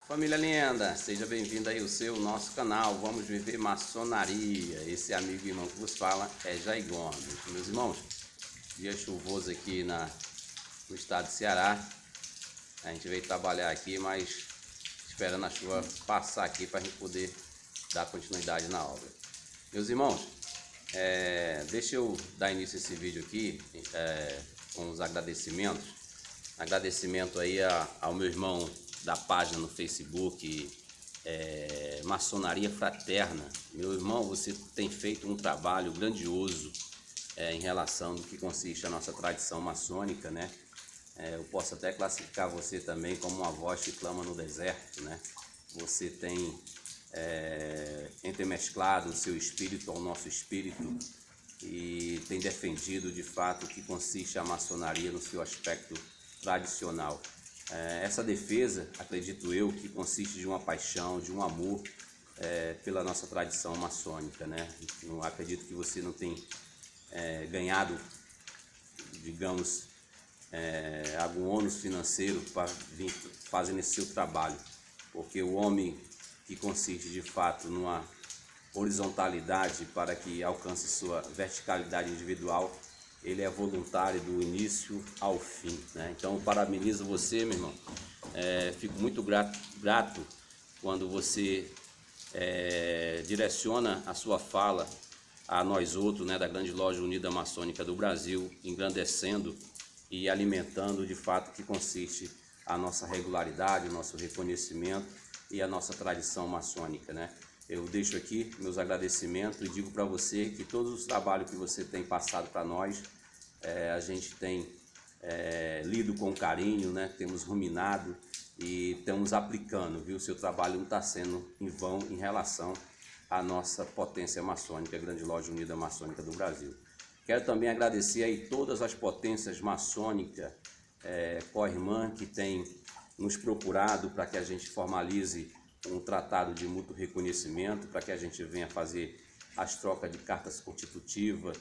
Família linda, seja bem-vindo aí ao nosso canal. Vamos viver maçonaria. Esse amigo e irmão que vos fala é Jair Gomes. Meus irmãos, dia chuvoso aqui no estado de Ceará. A gente veio trabalhar aqui, mas esperando a chuva passar aqui para a gente poder dar continuidade na obra. Meus irmãos, deixa eu dar início a esse vídeo aqui com os agradecimentos. Agradecimento aí ao meu irmão da página no Facebook, Maçonaria Fraterna. Meu irmão, você tem feito um trabalho grandioso em relação do que consiste a nossa tradição maçônica, né? Eu posso até classificar você também como uma voz que clama no deserto, né? Você tem entremesclado o seu espírito ao nosso espírito e tem defendido de fato o que consiste a maçonaria no seu aspecto tradicional. Essa defesa, acredito eu, que consiste de uma paixão, de um amor pela nossa tradição maçônica, né? Não acredito que você não tem ganhado, digamos, algum ônus financeiro para vir fazendo esse seu trabalho, porque o homem que consiste de fato numa horizontalidade para que alcance sua verticalidade individual, ele é voluntário do início ao fim, né? Então eu parabenizo você, meu irmão. Fico muito grato quando você direciona a sua fala a nós outros, né, da Grande Loja Unida Maçônica do Brasil, engrandecendo e alimentando de fato o que consiste a nossa regularidade, o nosso reconhecimento e a nossa tradição maçônica, né? Eu deixo aqui meus agradecimentos e digo para você que todos os trabalhos que você tem passado para nós, a gente tem lido com carinho, né? Temos ruminado e estamos aplicando, viu? Seu trabalho não está sendo em vão em relação à nossa potência maçônica, a Grande Loja Unida Maçônica do Brasil. Quero também agradecer aí todas as potências maçônicas, co-irmã, que tem nos procurado para que a gente formalize um tratado de mútuo reconhecimento, para que a gente venha fazer as trocas de cartas constitutivas,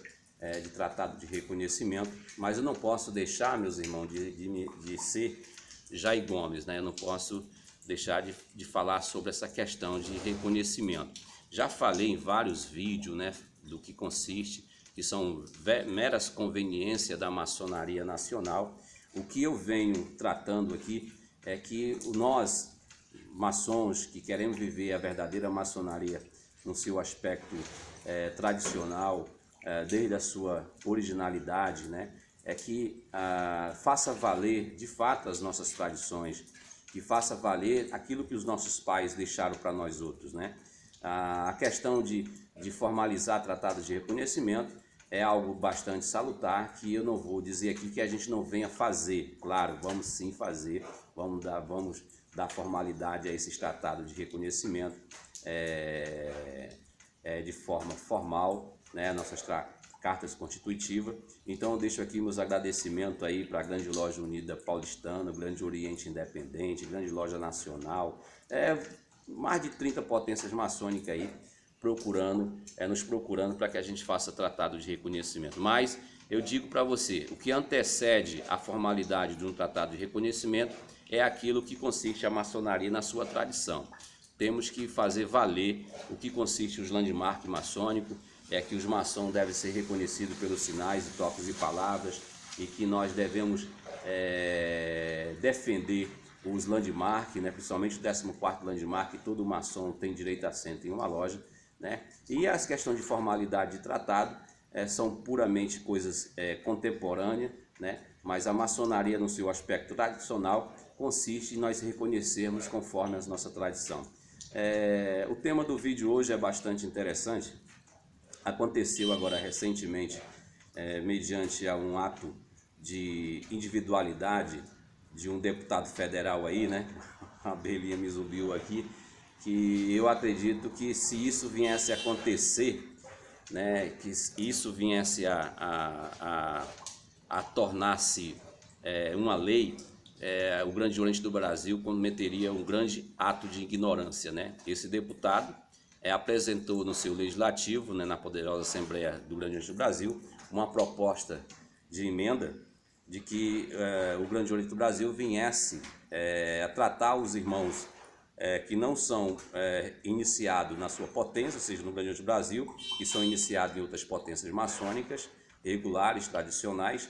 de tratado de reconhecimento. Mas eu não posso deixar, meus irmãos, de ser Jair Gomes, né? Eu não posso deixar de falar sobre essa questão de reconhecimento. Já falei em vários vídeos, né, do que consiste, que são meras conveniências da maçonaria nacional. O que eu venho tratando aqui é que nós, maçons que queremos viver a verdadeira maçonaria no seu aspecto tradicional, desde a sua originalidade, né, é que faça valer de fato as nossas tradições, que faça valer aquilo que os nossos pais deixaram para nós outros, né? A questão de formalizar tratados de reconhecimento é algo bastante salutar, que eu não vou dizer aqui que a gente não venha fazer. Claro, vamos sim fazer, vamos dar formalidade a esses tratados de reconhecimento de forma formal, né, nossas cartas constitutivas. Então eu deixo aqui meus agradecimentos aí para a Grande Loja Unida Paulistana, Grande Oriente Independente, Grande Loja Nacional, mais de 30 potências maçônicas aí nos procurando para que a gente faça tratado de reconhecimento. Mas eu digo para você, o que antecede a formalidade de um tratado de reconhecimento é aquilo que consiste a maçonaria na sua tradição. Temos que fazer valer o que consiste os landmarks maçônicos, que os maçons devem ser reconhecidos pelos sinais e toques e palavras, e que nós devemos defender os landmarks, né, principalmente o 14º landmark, que todo maçom tem direito a assento em uma loja, né? E as questões de formalidade de tratado são puramente coisas contemporâneas, né? Mas a maçonaria no seu aspecto tradicional consiste em nós reconhecermos conforme a nossa tradição. O tema do vídeo hoje é bastante interessante. Aconteceu agora recentemente, mediante a um ato de individualidade de um deputado federal aí, né? A Belinha me zumbiu aqui, que eu acredito que se isso viesse a acontecer, né, que isso viesse a tornar-se uma lei, o Grande Oriente do Brasil cometeria um grande ato de ignorância, né? Esse deputado apresentou no seu legislativo, né, na poderosa Assembleia do Grande Oriente do Brasil, uma proposta de emenda de que o Grande Oriente do Brasil viesse a tratar os irmãos que não são iniciados na sua potência, ou seja, no Grande Oriente do Brasil, que são iniciados em outras potências maçônicas, regulares, tradicionais,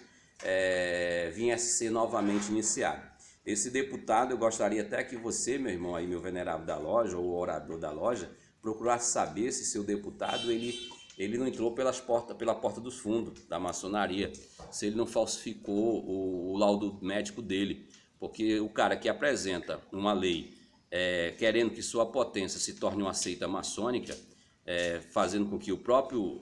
viesse a ser novamente iniciado. Esse deputado, eu gostaria até que você, meu irmão, aí, meu venerável da loja, ou orador da loja, procurasse saber se seu deputado ele não entrou pela porta dos fundos da maçonaria, se ele não falsificou o laudo médico dele, porque o cara que apresenta uma lei querendo que sua potência se torne uma seita maçônica, fazendo com que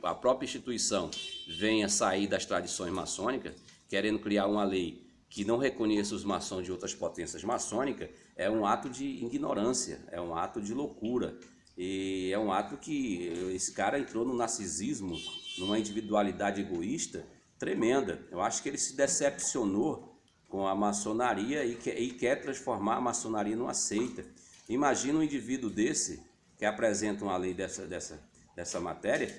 a própria instituição venha sair das tradições maçônicas, querendo criar uma lei que não reconheça os maçons de outras potências maçônicas, é um ato de ignorância, é um ato de loucura. E é um ato que esse cara entrou no narcisismo, numa individualidade egoísta tremenda. Eu acho que ele se decepcionou com a maçonaria e quer transformar a maçonaria numa seita. Imagina um indivíduo desse, que apresenta uma lei dessa matéria,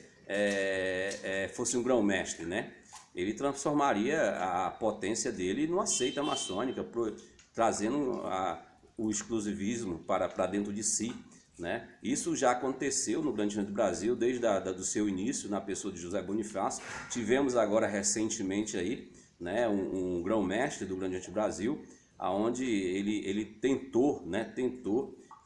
fosse um grão-mestre, né? Ele transformaria a potência dele numa seita maçônica, trazendo o exclusivismo para dentro de si, né? Isso já aconteceu no Grande Oriente do Brasil desde do seu início, na pessoa de José Bonifácio. Tivemos agora recentemente aí, né, um grão-mestre do Grande Oriente do Brasil, aonde ele tentou,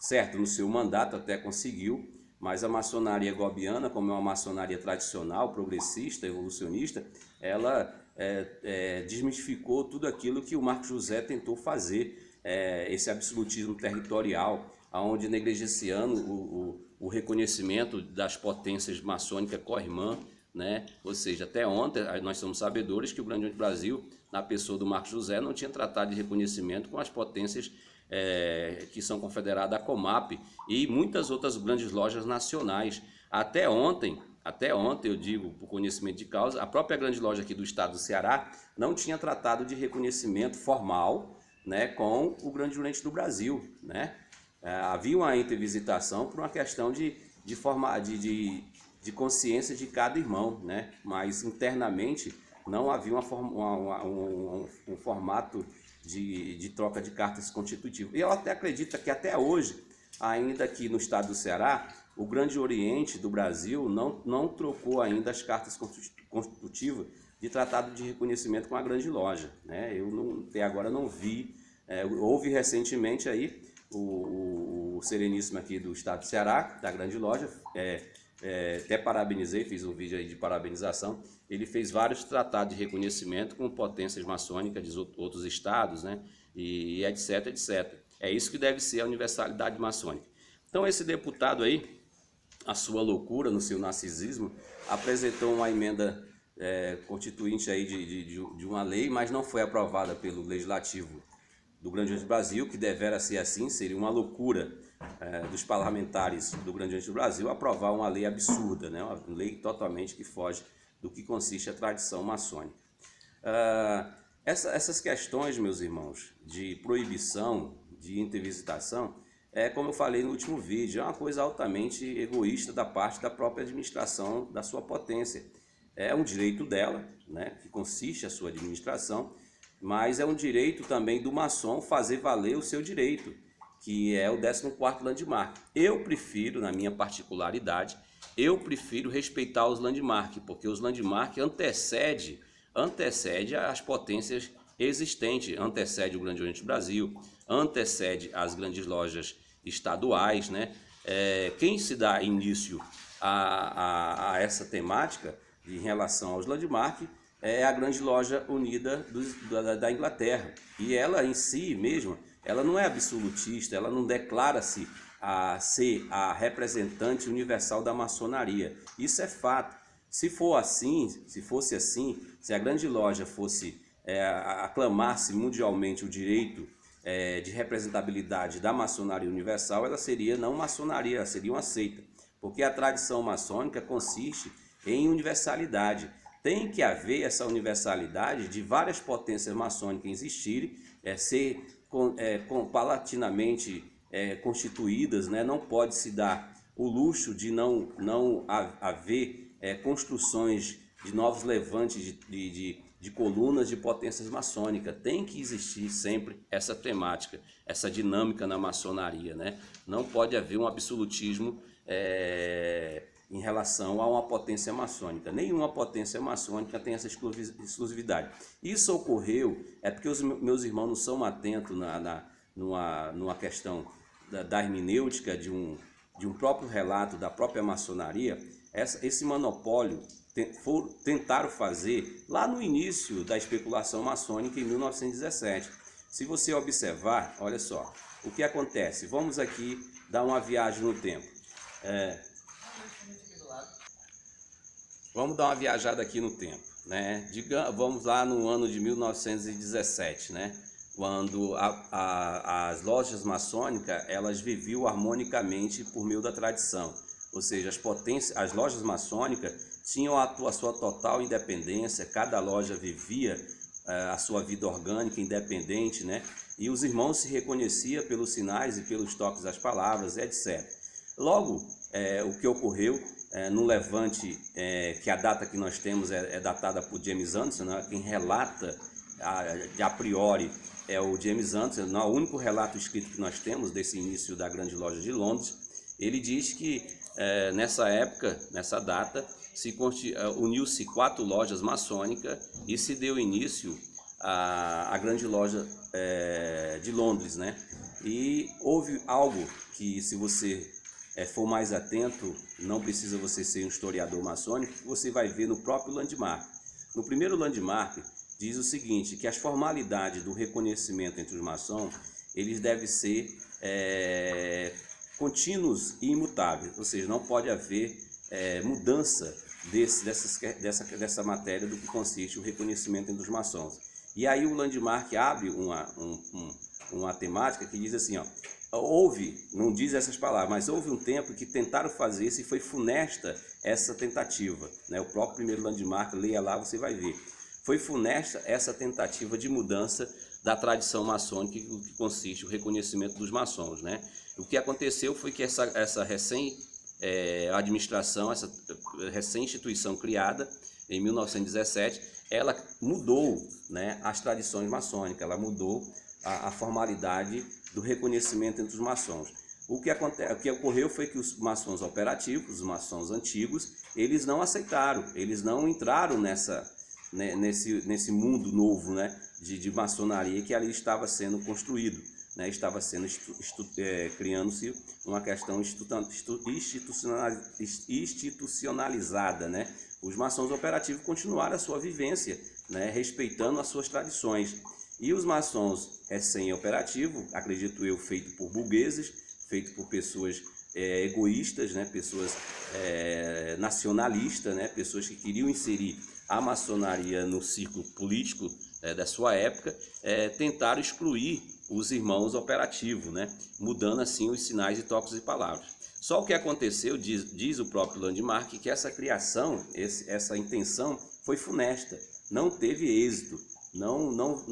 certo, no seu mandato até conseguiu, mas a maçonaria gobiana, como é uma maçonaria tradicional, progressista, evolucionista, ela desmistificou tudo aquilo que o Marco José tentou fazer, esse absolutismo territorial, onde negligenciando o reconhecimento das potências maçônicas co-irmã, né? Ou seja, até ontem nós somos sabedores que o Grande Oriente do Brasil, na pessoa do Marco José, não tinha tratado de reconhecimento com as potências que são confederadas à Comap e muitas outras grandes lojas nacionais. Até ontem, eu digo por conhecimento de causa, a própria grande loja aqui do estado do Ceará não tinha tratado de reconhecimento formal, né, com o Grande Oriente do Brasil, né? Havia uma intervisitação por uma questão de consciência de cada irmão, né? Mas internamente não havia um formato de troca de cartas constitutivas. E eu até acredito que até hoje, ainda aqui no estado do Ceará, o Grande Oriente do Brasil não trocou ainda as cartas constitutivas de tratado de reconhecimento com a grande loja, né? Eu até agora não vi, houve recentemente aí o Sereníssimo aqui do estado do Ceará, da grande loja, até parabenizei, fiz um vídeo aí de parabenização. Ele fez vários tratados de reconhecimento com potências maçônicas de outros estados, né? E etc, etc. É isso que deve ser a universalidade maçônica. Então esse deputado aí, a sua loucura, no seu narcisismo, apresentou uma emenda constituinte aí de uma lei, mas não foi aprovada pelo Legislativo do Grande Oriente do Brasil, que devera ser assim. Seria uma loucura dos parlamentares do Grande Oriente do Brasil aprovar uma lei absurda, né? Uma lei totalmente que foge do que consiste a tradição maçônica. Essas questões, meus irmãos, de proibição, de intervisitação, como eu falei no último vídeo, é uma coisa altamente egoísta da parte da própria administração da sua potência. É um direito dela, né, que consiste a sua administração, mas é um direito também do maçom fazer valer o seu direito, que é o 14º landmark. Eu prefiro, na minha particularidade, respeitar os landmark, porque os landmark antecede as potências existentes, antecede o Grande Oriente do Brasil, antecede as grandes lojas estaduais, né? Quem se dá início a essa temática em relação aos landmark é a Grande Loja Unida da Inglaterra. E ela em si mesma, ela não é absolutista, ela não declara-se a ser a representante universal da maçonaria. Isso é fato. Se fosse assim, se a Grande Loja fosse aclamasse mundialmente o direito de representabilidade da maçonaria universal, ela seria não maçonaria, ela seria uma seita. Porque a tradição maçônica consiste em universalidade. Tem que haver essa universalidade de várias potências maçônicas existirem, ser paulatinamente constituídas, né? Não pode se dar o luxo de não haver construções de novos levantes de colunas de potências maçônicas. Tem que existir sempre essa temática, essa dinâmica na maçonaria, né? Não pode haver um absolutismo em relação a uma potência maçônica. Nenhuma potência maçônica tem essa exclusividade. Isso ocorreu porque os meus irmãos não são atentos numa questão da hermenêutica de um próprio relato da própria maçonaria. Esse monopólio tentaram fazer lá no início da especulação maçônica em 1917. Se você observar, olha só, o que acontece? Vamos aqui dar uma viagem no tempo. Vamos dar uma viajada aqui no tempo, né? Vamos lá no ano de 1917, né? Quando as lojas maçônicas elas viviam harmonicamente por meio da tradição. Ou seja, as lojas maçônicas tinham a sua total independência, cada loja vivia a sua vida orgânica, independente, né? E os irmãos se reconheciam pelos sinais e pelos toques das palavras, etc. Logo, o que ocorreu no levante, que a data que nós temos é datada por James Anderson, né? Quem relata a priori é o James Anderson, não é o único relato escrito que nós temos desse início da Grande Loja de Londres. Ele diz que nessa época, nessa data, uniu-se 4 lojas maçônicas e se deu início à Grande Loja de Londres, né? E houve algo que, se você for mais atento, não precisa você ser um historiador maçônico, você vai ver no próprio landmark. No primeiro landmark diz o seguinte, que as formalidades do reconhecimento entre os maçons, eles devem ser contínuos e imutáveis, ou seja, não pode haver mudança dessa matéria do que consiste o reconhecimento entre os maçons. E aí o landmark abre uma temática que diz assim, ó, não diz essas palavras, mas houve um tempo que tentaram fazer isso e foi funesta essa tentativa, né? O próprio primeiro landmark, leia lá, você vai ver. Foi funesta essa tentativa de mudança da tradição maçônica, que consiste o reconhecimento dos maçons, né? O que aconteceu foi que essa administração, essa recém-instituição criada em 1917, ela mudou, né, as tradições maçônicas, ela mudou a formalidade do reconhecimento entre os maçons. O que ocorreu foi que os maçons operativos, os maçons antigos, eles não aceitaram, eles não entraram nesse mundo novo, né, de maçonaria que ali estava sendo construído, né, estava sendo criando-se uma questão institucionalizada, né? Os maçons operativos continuaram a sua vivência, né, respeitando as suas tradições. E os maçons recém-operativos, acredito eu, feito por burgueses, feito por pessoas egoístas, né, pessoas nacionalistas, né, pessoas que queriam inserir a maçonaria no círculo político da sua época, tentaram excluir os irmãos operativos, né, mudando assim os sinais e toques e palavras. Só o que aconteceu, diz o próprio landmark, que essa criação, essa intenção foi funesta, não teve êxito, não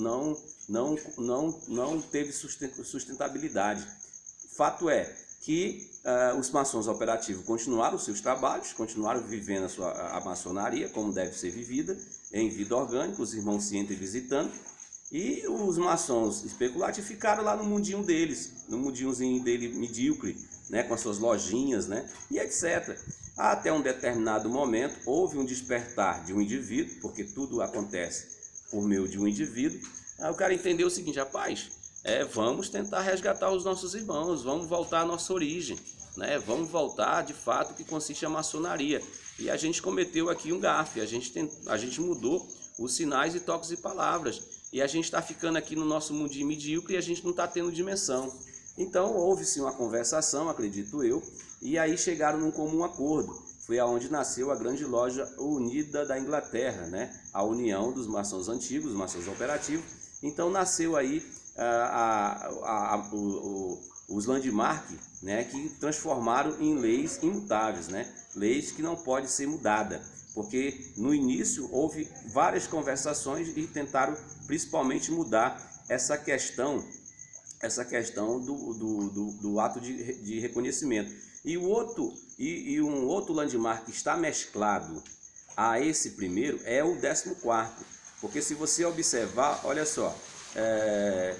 teve sustentabilidade. Fato é que os maçons operativos continuaram seus trabalhos, continuaram vivendo a maçonaria como deve ser vivida, em vida orgânica, os irmãos se visitando, e os maçons especulativos ficaram lá no mundinho deles, no mundinhozinho dele medíocre, né, com as suas lojinhas, né, e etc. Até um determinado momento houve um despertar de um indivíduo, porque tudo acontece por meio de um indivíduo. Aí o cara entendeu o seguinte: rapaz, vamos tentar resgatar os nossos irmãos, vamos voltar à nossa origem, né? Vamos voltar de fato o que consiste a maçonaria. E a gente cometeu aqui um gafe, a gente mudou os sinais e toques e palavras, e a gente está ficando aqui no nosso mundinho medíocre e a gente não está tendo dimensão. Então houve-se uma conversação, acredito eu, e aí chegaram num comum acordo. Foi aonde nasceu a Grande Loja Unida da Inglaterra, né? A união dos maçons antigos, os maçons operativos. Então nasceu aí os landmark, né? Que transformaram em leis imutáveis, né? Leis que não podem ser mudadas, porque no início houve várias conversações e tentaram principalmente mudar essa questão do ato de reconhecimento. E um outro landmark que está mesclado a esse primeiro é o 14º, Porque se você observar, olha só,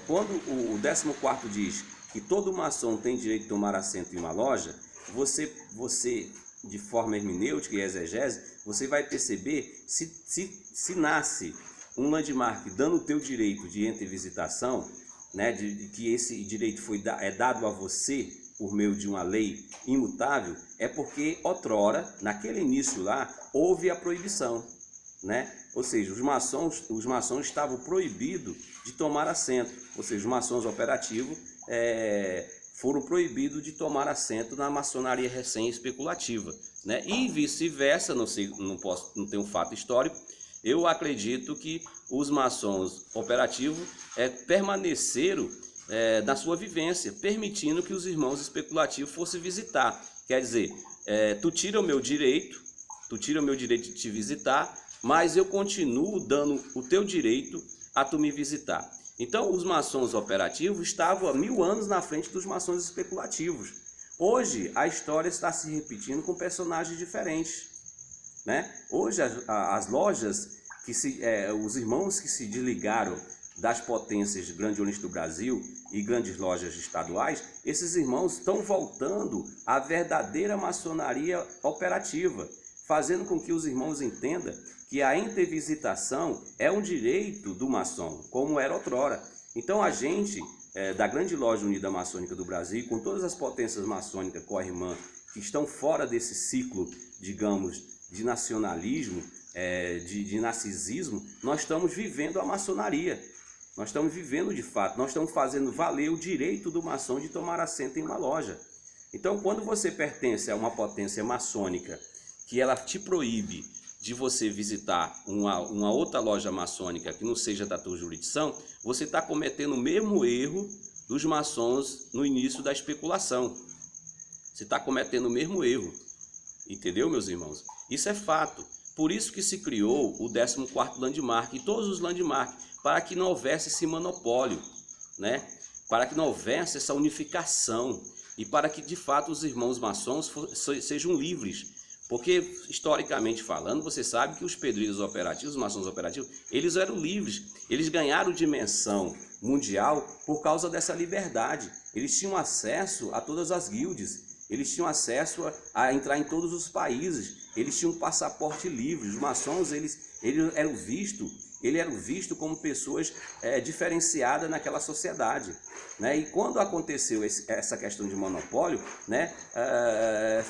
quando o 14º diz que todo maçom tem direito de tomar assento em uma loja, você de forma hermenêutica e exegese, você vai perceber se nasce um landmark dando o teu direito de entra e visitação, né, de que esse direito é dado a você por meio de uma lei imutável, é porque outrora, naquele início lá, houve a proibição, né? Ou seja, os maçons estavam proibidos de tomar assento, ou seja, os maçons operativos foram proibidos de tomar assento na maçonaria recém-especulativa, né? E vice-versa, não tem um fato histórico. Eu acredito que os maçons operativos permaneceram na sua vivência, permitindo que os irmãos especulativos fossem visitar. Quer dizer, tu tira o meu direito de te visitar, mas eu continuo dando o teu direito a tu me visitar. Então, os maçons operativos estavam há 1000 anos na frente dos maçons especulativos. Hoje, a história está se repetindo com personagens diferentes, né? Hoje, as lojas, os irmãos que se desligaram das potências grandes do Brasil e grandes lojas estaduais, esses irmãos estão voltando à verdadeira maçonaria operativa, fazendo com que os irmãos entendam que a intervisitação é um direito do maçom, como era outrora. Então a gente, da Grande Loja Unida Maçônica do Brasil, com todas as potências maçônicas co-irmã que estão fora desse ciclo, digamos, de nacionalismo, de narcisismo, nós estamos vivendo a maçonaria. Nós estamos vivendo de fato, nós estamos fazendo valer o direito do maçom de tomar assento em uma loja. Então, quando você pertence a uma potência maçônica, que ela te proíbe de você visitar uma outra loja maçônica que não seja da tua jurisdição, você está cometendo o mesmo erro dos maçons no início da especulação. Você está cometendo o mesmo erro, entendeu, meus irmãos? Isso é fato. Por isso que se criou o 14º landmark e todos os landmarks, para que não houvesse esse monopólio, né? Para que não houvesse essa unificação e para que de fato os irmãos maçons sejam livres. Porque, historicamente falando, você sabe que os pedreiros operativos, os maçons operativos, eles eram livres. Eles ganharam dimensão mundial por causa dessa liberdade. Eles tinham acesso a todas as guildes. Eles tinham acesso a entrar em todos os países. Eles tinham um passaporte livre. Os maçons, eles eram vistos como pessoas diferenciadas naquela sociedade, né? E quando aconteceu essa questão de monopólio, né,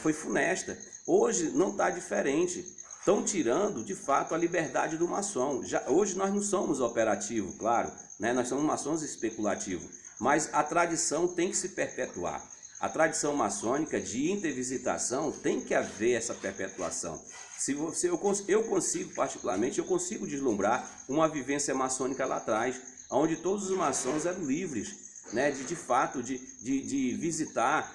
foi funesta. Hoje não está diferente. Estão tirando, de fato, a liberdade do maçom. Hoje nós não somos operativos, claro, né? Nós somos maçons especulativos. Mas a tradição tem que se perpetuar. A tradição maçônica de intervisitação tem que haver essa perpetuação. Eu consigo, particularmente, eu consigo deslumbrar uma vivência maçônica lá atrás, onde todos os maçons eram livres, né, de fato, de visitar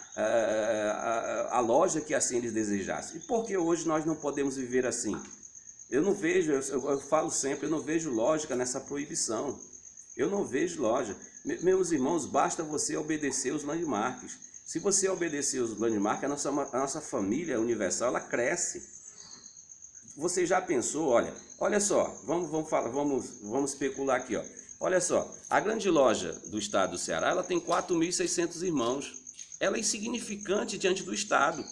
a loja que assim eles desejassem. E por que hoje nós não podemos viver assim? Eu não vejo, eu falo sempre, eu não vejo lógica nessa proibição. Eu não vejo lógica. Meus irmãos, basta você obedecer os landmarks. Se você obedecer os landmarks, a nossa família universal, ela cresce. Você já pensou, olha só, vamos especular aqui, ó. Olha só, a Grande Loja do Estado do Ceará, ela tem 4.600 irmãos. Ela é insignificante diante do Estado.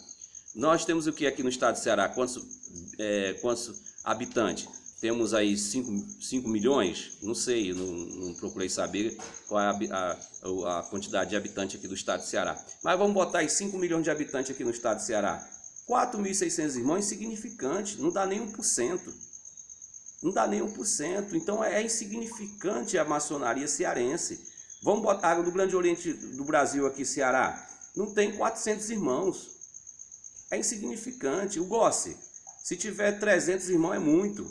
Nós temos o que aqui no Estado do Ceará? Quantos habitantes? Temos aí 5 milhões? Não sei, não procurei saber qual é a quantidade de habitantes aqui do Estado do Ceará. Mas vamos botar aí 5 milhões de habitantes aqui no Estado do Ceará. 4.600 irmãos é insignificante, não dá nem 1%. Não dá nem 1%. Então é insignificante a maçonaria cearense. Vamos botar no Grande Oriente do Brasil aqui, Ceará. Não tem 400 irmãos. É insignificante. O Gossi, se tiver 300 irmãos é muito.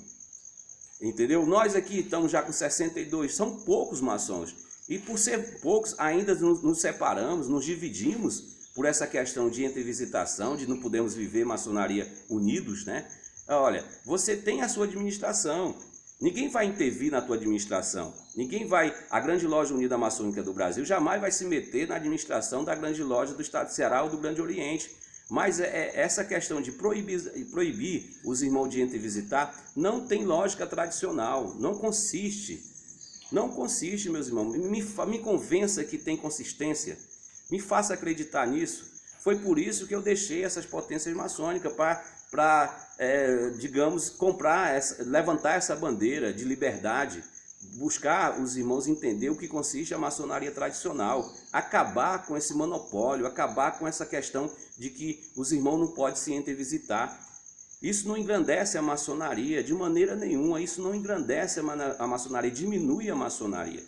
Entendeu? Nós aqui estamos já com 62. São poucos maçons. E por ser poucos, ainda nos separamos, nos dividimos por essa questão de intervisitação, de não podermos viver maçonaria unidos, né? Olha, você tem a sua administração. Ninguém vai intervir na tua administração. A Grande Loja Unida Maçônica do Brasil jamais vai se meter na administração da Grande Loja do Estado do Ceará ou do Grande Oriente. Mas essa questão de proibir os irmãos de entrar e visitar não tem lógica tradicional, não consiste, meus irmãos. Me convença que tem consistência, me faça acreditar nisso. Foi por isso que eu deixei essas potências maçônicas para digamos, levantar essa bandeira de liberdade, buscar os irmãos entender o que consiste a maçonaria tradicional, acabar com esse monopólio, acabar com essa questão de que os irmãos não podem se entrevisitar. Isso não engrandece a maçonaria de maneira nenhuma, isso não engrandece a maçonaria, diminui a maçonaria.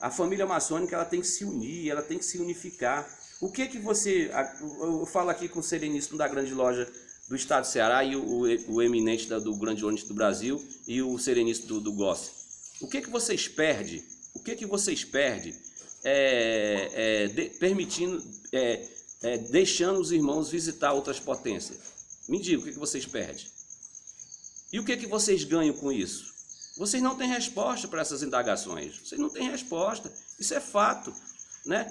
A família maçônica ela tem que se unir, ela tem que se unificar. O que você... Eu falo aqui com o sereníssimo da Grande Loja do Estado do Ceará e o eminente do Grande Oriente do Brasil e o sereníssimo do GOS. O que vocês perdem? O que vocês perdem deixando os irmãos visitar outras potências? Me diga, o que vocês perdem? E o que vocês ganham com isso? Vocês não têm resposta para essas indagações. Vocês não têm resposta. Isso é fato, né?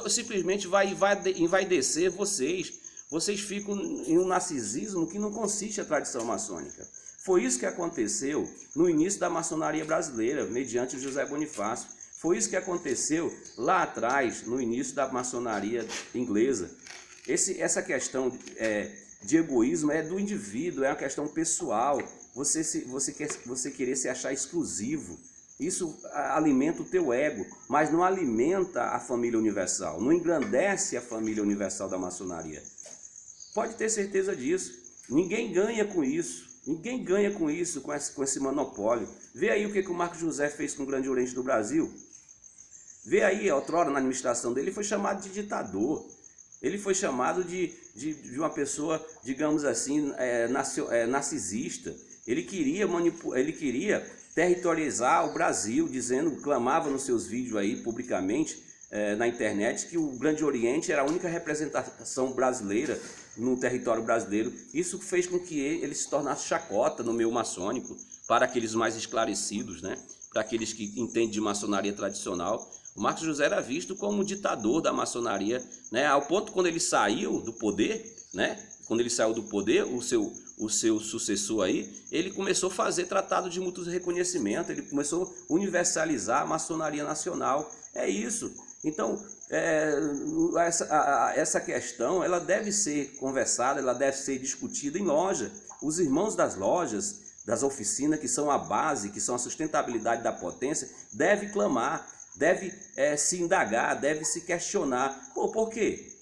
Simplesmente vai envaidecer vocês. Vocês ficam em um narcisismo que não consiste a tradição maçônica. Foi isso que aconteceu no início da maçonaria brasileira, mediante o José Bonifácio. Foi isso que aconteceu lá atrás, no início da maçonaria inglesa. Essa questão de egoísmo é do indivíduo, é uma questão pessoal. Você querer se achar exclusivo. Isso alimenta o teu ego, mas não alimenta a família universal, não engrandece a família universal da maçonaria. Pode ter certeza disso. Ninguém ganha com isso. Ninguém ganha com isso, com esse monopólio. Vê aí o que o Marco José fez com o Grande Oriente do Brasil. Vê aí, outrora na administração dele, ele foi chamado de ditador. Ele foi chamado de uma pessoa, digamos assim, narcisista. Ele queria territorializar o Brasil, clamava nos seus vídeos aí publicamente, na internet, que o Grande Oriente era a única representação brasileira no território brasileiro. Isso fez com que ele se tornasse chacota no meio maçônico, para aqueles mais esclarecidos, né? Para aqueles que entendem de maçonaria tradicional. O Marcos José era visto como ditador da maçonaria, né? Ao ponto, quando ele saiu do poder, né? Quando ele saiu do poder, o seu sucessor aí, ele começou a fazer tratado de mútuo reconhecimento, ele começou a universalizar a maçonaria nacional. É isso. Então, essa questão ela deve ser conversada, ela deve ser discutida em loja. Os irmãos das lojas, das oficinas, que são a base, que são a sustentabilidade da potência, devem clamar, devem se indagar, devem se questionar. Por quê?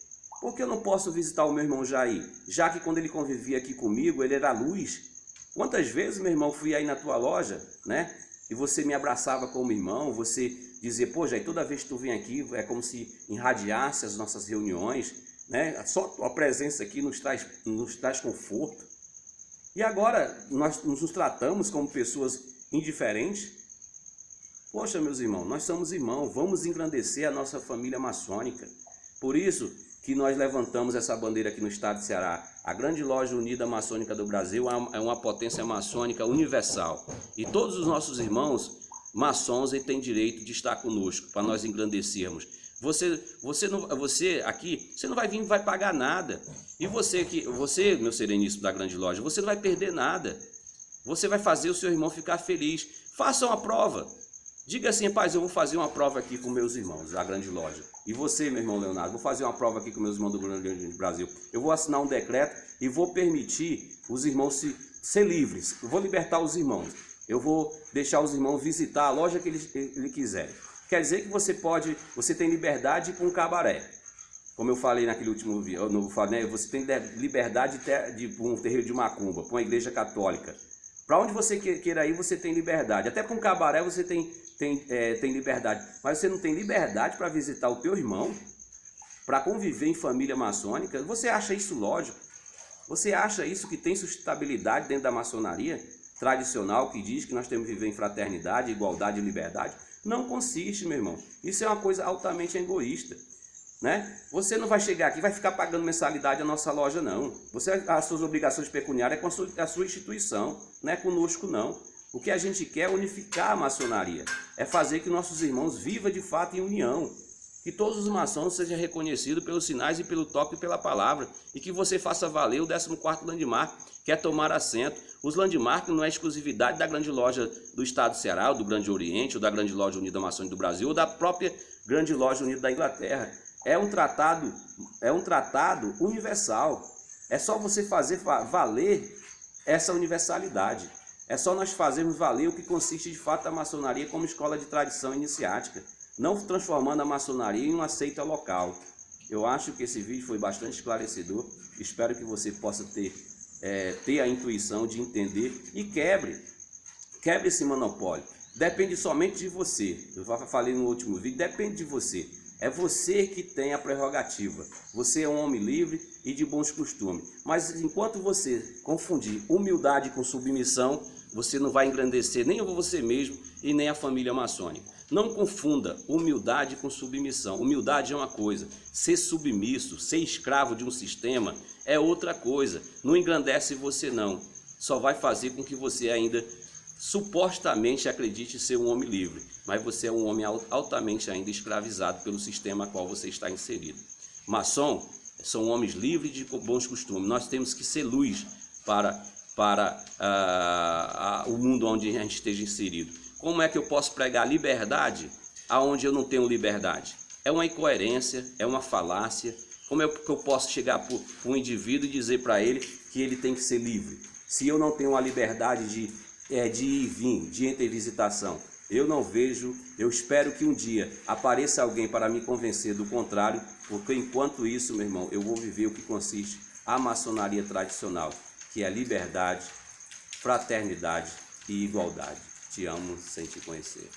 Porque eu não posso visitar o meu irmão Jair, já que quando ele convivia aqui comigo, ele era luz. Quantas vezes, meu irmão, fui aí na tua loja, né? E você me abraçava como irmão, você dizia, pô, Jair, toda vez que tu vem aqui, é como se irradiasse as nossas reuniões, né? Só a presença aqui nos traz conforto. E agora, nós nos tratamos como pessoas indiferentes. Poxa, meus irmãos, nós somos irmãos, vamos engrandecer a nossa família maçônica. Por isso que nós levantamos essa bandeira aqui no estado de Ceará. A Grande Loja Unida Maçônica do Brasil é uma potência maçônica universal. E todos os nossos irmãos maçons têm direito de estar conosco, para nós engrandecermos. Você aqui, você não vai vir e vai pagar nada. E você, meu sereníssimo da Grande Loja, você não vai perder nada. Você vai fazer o seu irmão ficar feliz. Faça uma prova. Diga assim, rapaz, eu vou fazer uma prova aqui com meus irmãos da Grande Loja. E você, meu irmão Leonardo, vou fazer uma prova aqui com meus irmãos do Grande Brasil. Eu vou assinar um decreto e vou permitir os irmãos ser livres. Eu vou libertar os irmãos. Eu vou deixar os irmãos visitar a loja que eles quiserem. Quer dizer que você tem liberdade para um cabaré. Como eu falei naquele último vídeo, você tem liberdade de ir para um terreiro de macumba, para uma igreja católica. Para onde você queira ir, você tem liberdade. Até para um cabaré você tem liberdade. Mas você não tem liberdade para visitar o teu irmão, para conviver em família maçônica. Você acha isso lógico? Você acha isso que tem sustentabilidade dentro da maçonaria tradicional, que diz que nós temos que viver em fraternidade, igualdade e liberdade? Não consiste, meu irmão. Isso é uma coisa altamente egoísta, né? Você não vai chegar aqui e vai ficar pagando mensalidade à nossa loja, não. As suas obrigações pecuniárias é com a sua instituição, não é conosco, não. O que a gente quer é unificar a maçonaria, é fazer que nossos irmãos vivam de fato em união, Que todos os maçons sejam reconhecidos pelos sinais e pelo toque e pela palavra, e que você faça valer o 14º landmark, que é tomar assento. Os landmarks não é exclusividade da grande loja do estado do Ceará, ou do Grande Oriente, ou da grande loja unida maçônica do Brasil, ou da própria grande loja unida da Inglaterra. É um tratado universal. É só você fazer valer essa universalidade. É só nós fazermos valer o que consiste de fato a maçonaria como escola de tradição iniciática, não transformando a maçonaria em uma seita local. Eu acho que esse vídeo foi bastante esclarecedor. Espero que você possa ter a intuição de entender e quebre esse monopólio. Depende somente de você. Eu falei no último vídeo, depende de você. É você que tem a prerrogativa. Você é um homem livre e de bons costumes. Mas enquanto você confundir humildade com submissão, você não vai engrandecer nem você mesmo e nem a família maçônica. Não confunda humildade com submissão. Humildade é uma coisa, ser submisso, ser escravo de um sistema é outra coisa. Não engrandece você não, só vai fazer com que você ainda supostamente acredite ser um homem livre, mas você é um homem altamente ainda escravizado pelo sistema a qual você está inserido. Maçom são homens livres de bons costumes. Nós temos que ser luz para o mundo onde a gente esteja inserido. Como é que eu posso pregar liberdade aonde eu não tenho liberdade? É uma incoerência, é uma falácia. Como é que eu posso chegar para um indivíduo e dizer para ele que ele tem que ser livre, se eu não tenho a liberdade de ir e vir, de enter e visitação? Eu não vejo, eu espero que um dia apareça alguém para me convencer do contrário, porque enquanto isso, meu irmão, eu vou viver o que consiste a maçonaria tradicional, que é liberdade, fraternidade e igualdade. Te amo sem te conhecer.